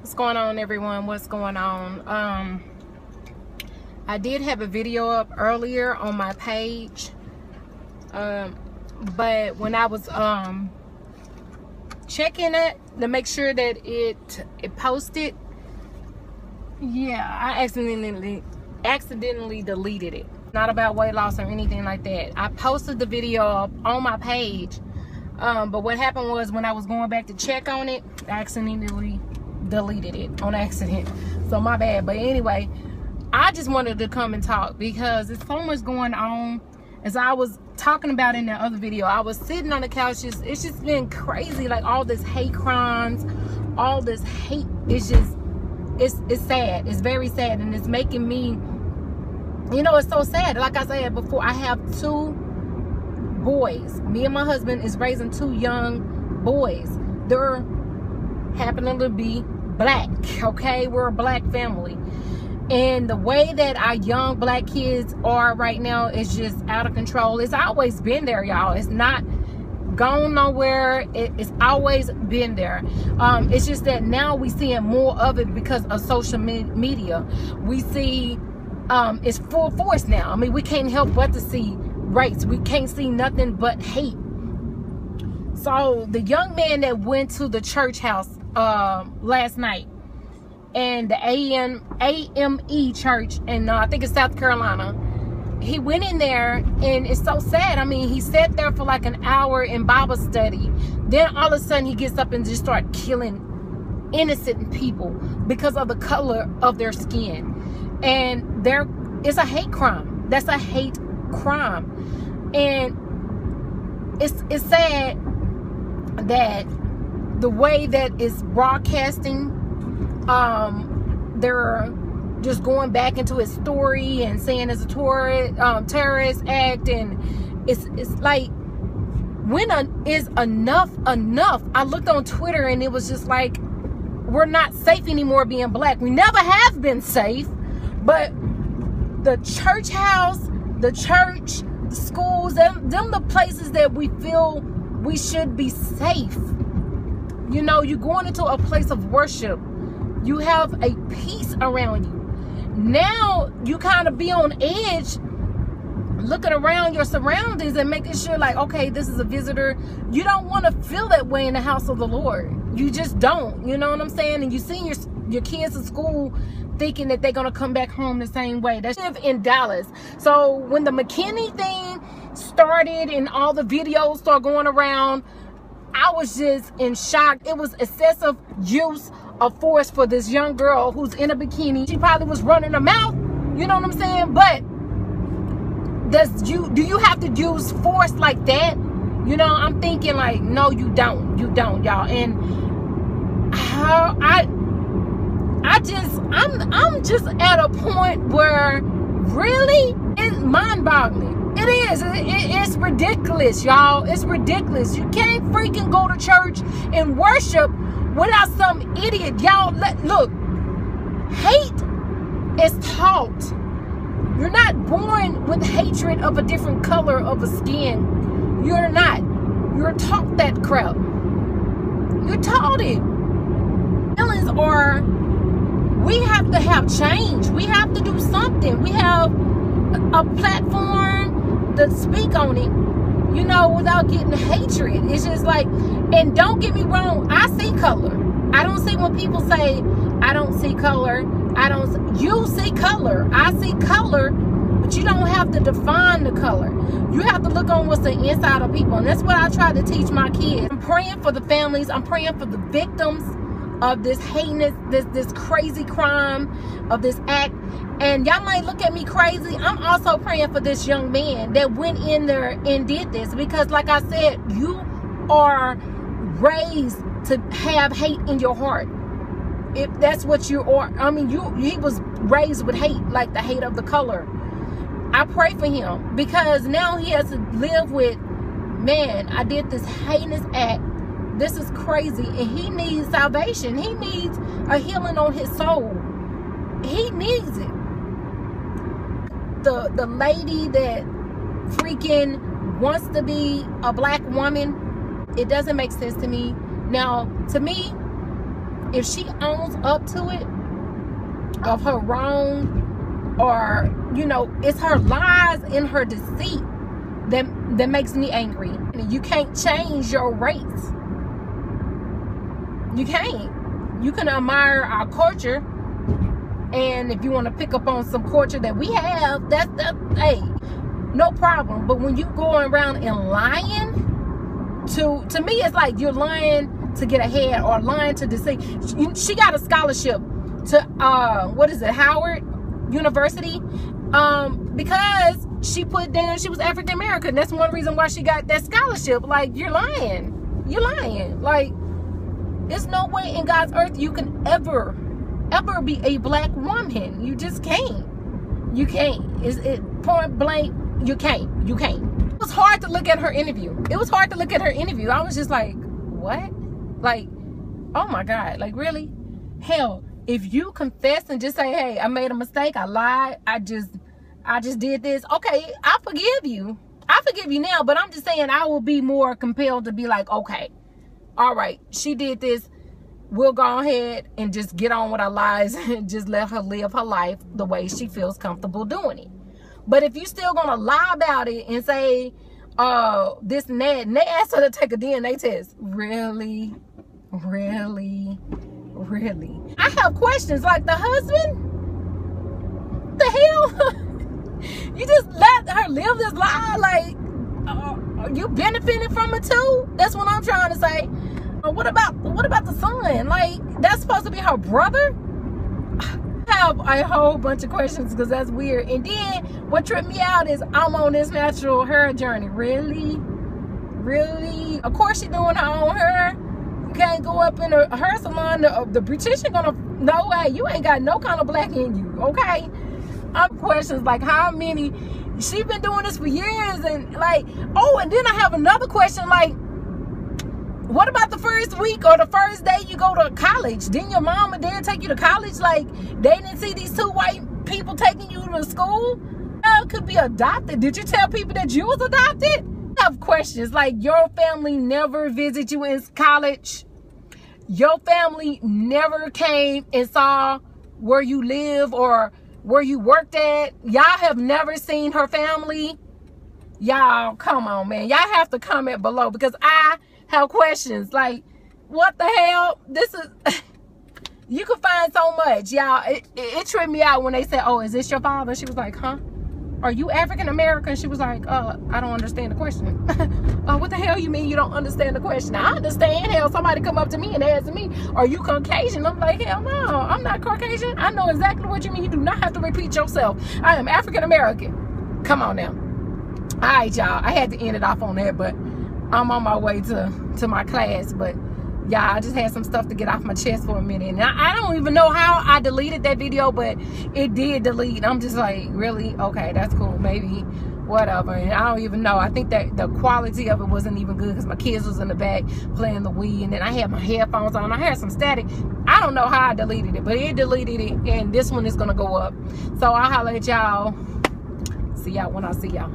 What's going on, everyone? What's going on? I did have a video up earlier on my page, but when I was checking it to make sure that it posted, yeah, I accidentally deleted it. Not about weight loss or anything like that. I posted the video up on my page, but what happened was when I was going back to check on it, I accidentally deleted it on accident. So my bad. But anyway, I just wanted to come and talk because there's so much going on. As I was talking about in the other video, I was sitting on the couch. It's just been crazy. Like all this hate crimes, all this hate. It's sad. It's very sad, and it's making me, you know, it's so sad. Like I said before, I have 2 boys. Me and my husband is raising 2 young boys. They're happening to be black, okay? We're a black family, and the way that our young black kids are right now is just out of control. It's always been there, y'all. It's not gone nowhere. It's always been there. It's just that now we seeing more of it because of social media. We see it's full force now. I mean, we can't help but to see race. We can't see nothing but hate. So the young man that went to the church house last night, and the AME church in I think it's South Carolina, he went in there, and it's so sad. I mean, he sat there for like an hour in Bible study. Then all of a sudden he gets up and just start killing innocent people because of the color of their skin. And it's a hate crime. That's a hate crime. And it's sad that the way that it's broadcasting, they're just going back into his story and saying it's a terrorist act, and it's like, when is enough? I looked on Twitter and it was just like, we're not safe anymore being black. We never have been safe, but the church house, the church, the schools, them the places that we feel we should be safe. You know, you're going into a place of worship. You have a peace around you. Now you kind of be on edge, looking around your surroundings and making sure, like, okay, this is a visitor. You don't want to feel that way in the house of the Lord. You just don't. You know what I'm saying? And you see your kids in school thinking that they're going to come back home the same way. That's in Dallas. So when the McKinney thing started and all the videos started going around, I was just in shock. It was excessive use of force for this young girl who's in a bikini. She probably was running her mouth, you know what I'm saying? But do you have to use force like that? You know, I'm thinking like, no, you don't, y'all. And I'm just at a point where really it's mind-boggling. It is. It's ridiculous, y'all. It's ridiculous. You can't freaking go to church and worship without some idiot. Y'all, look, hate is taught. You're not born with hatred of a different color of a skin. You're not. You're taught that crap. You're taught it. Feelings are, we have to have change. We have to do something. We have a platform to speak on it, you know, without getting hatred. It's just like, and don't get me wrong, I see color. I don't see when people say, I don't see color. You see color. I see color, but you don't have to define the color. You have to look on what's the inside of people. And that's what I try to teach my kids. I'm praying for the families. I'm praying for the victims of this heinous, this crazy crime, of this act. And y'all might look at me crazy. I'm also praying for this young man that went in there and did this, because like I said, you are raised to have hate in your heart. If that's what you are, I mean, he was raised with hate, like the hate of the color. I pray for him, because now he has to live with, man, I did this heinous act. This is crazy, and he needs salvation. He needs a healing on his soul. He needs it. The lady that freaking wants to be a black woman, it doesn't make sense to me. Now, to me, if she owns up to it, of her wrong, or, you know, it's her lies and her deceit that makes me angry. And you can't change your race. You can't. You can admire our culture, and if you want to pick up on some culture that we have, that's hey, no problem. But when you going around and lying, to me, it's like you're lying to get ahead or lying to deceive. She got a scholarship to what is it, Howard University, because she put down she was African American. That's one reason why she got that scholarship. Like, you're lying. You're lying. Like, there's no way in God's earth you can ever be a black woman. You just can't. You can't. It point blank. You can't. You can't. It was hard to look at her interview. It was hard to look at her interview. I was just like, what? Like, oh my God. Like, really? Hell, if you confess and just say, hey, I made a mistake, I lied, I just did this, okay, I forgive you. I forgive you now, but I'm just saying I will be more compelled to be like, okay, all right, she did this. We'll go ahead and just get on with our lives and just let her live her life the way she feels comfortable doing it. But if you still gonna lie about it and say this and that, and they asked her to take a DNA test, really? I have questions like, the husband? The hell? You just let her live this lie? Like, are you benefiting from it too? That's what I'm trying to say. What about the son? Like, that's supposed to be her brother? I have a whole bunch of questions because that's weird. And then what tripped me out is I'm on this natural hair journey. Really? Of course she's doing her own hair. You can't go up in a hair salon. The beautician gonna, no way, you ain't got no kind of black in you, okay? I'm questions like, how many, she been doing this for years, and like, oh, and then I have another question, like, what about the first week or the first day you go to college? Didn't your mom and dad take you to college? Like, they didn't see these two white people taking you to school? Could be adopted. Did you tell people that you was adopted? I have questions like, your family never visited you in college? Your family never came and saw where you live or where you worked at? Y'all have never seen her family? Y'all, come on, man. Y'all have to comment below because I have questions. Like, what the hell? This is... You can find so much, y'all. It tripped me out when they said, oh, is this your father? She was like, huh? Are you African American? She was like, I don't understand the question. What the hell you mean you don't understand the question? I understand. Hell, somebody come up to me and ask me, are you Caucasian? I'm like, hell no, I'm not Caucasian. I know exactly what you mean. You do not have to repeat yourself. I am African American. Come on now. All right, y'all. I had to end it off on that, but I'm on my way to my class. But yeah, I just had some stuff to get off my chest for a minute. And I don't even know how I deleted that video, but it did delete. I'm just like, really? Okay, that's cool. Maybe, whatever. And I don't even know. I think that the quality of it wasn't even good because my kids was in the back playing the Wii. And then I had my headphones on. I had some static. I don't know how I deleted it, but it deleted it. And this one is going to go up. So I'll holler at y'all. See y'all when I see y'all.